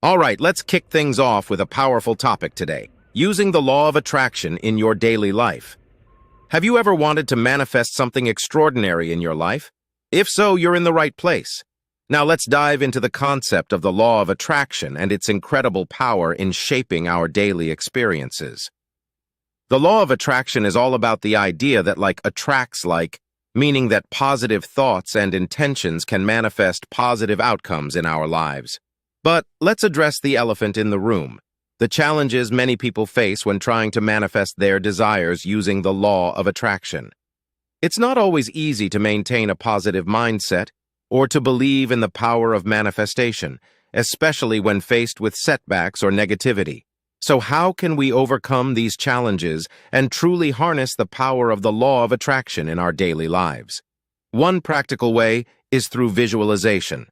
All right, let's kick things off with a powerful topic today, using the law of attraction in your daily life. Have you ever wanted to manifest something extraordinary in your life? If so, you're in the right place. Now let's dive into the concept of the law of attraction and its incredible power in shaping our daily experiences. The law of attraction is all about the idea that like attracts like, meaning that positive thoughts and intentions can manifest positive outcomes in our lives. But let's address the elephant in the room, the challenges many people face when trying to manifest their desires using the law of attraction. It's not always easy to maintain a positive mindset or to believe in the power of manifestation, especially when faced with setbacks or negativity. So how can we overcome these challenges and truly harness the power of the law of attraction in our daily lives? One practical way is through visualization.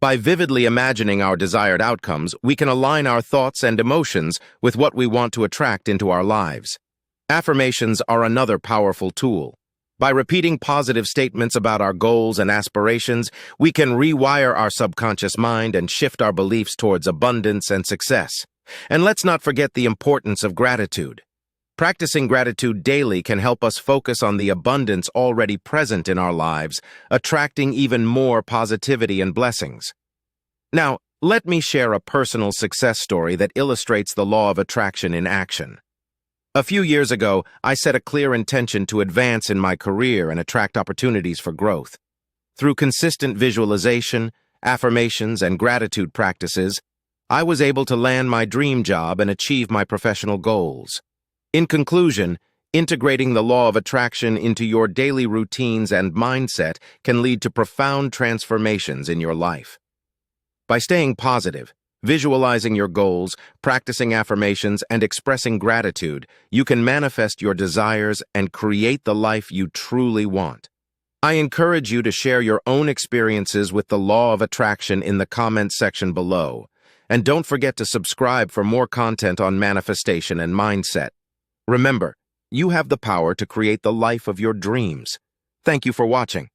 By vividly imagining our desired outcomes, we can align our thoughts and emotions with what we want to attract into our lives. Affirmations are another powerful tool. By repeating positive statements about our goals and aspirations, we can rewire our subconscious mind and shift our beliefs towards abundance and success. And let's not forget the importance of gratitude. Practicing gratitude daily can help us focus on the abundance already present in our lives, attracting even more positivity and blessings. Now, let me share a personal success story that illustrates the law of attraction in action. A few years ago, I set a clear intention to advance in my career and attract opportunities for growth. Through consistent visualization, affirmations, and gratitude practices, I was able to land my dream job and achieve my professional goals. In conclusion, integrating the law of attraction into your daily routines and mindset can lead to profound transformations in your life. By staying positive, visualizing your goals, practicing affirmations, and expressing gratitude, you can manifest your desires and create the life you truly want. I encourage you to share your own experiences with the law of attraction in the comments section below. And don't forget to subscribe for more content on manifestation and mindset. Remember, you have the power to create the life of your dreams. Thank you for watching.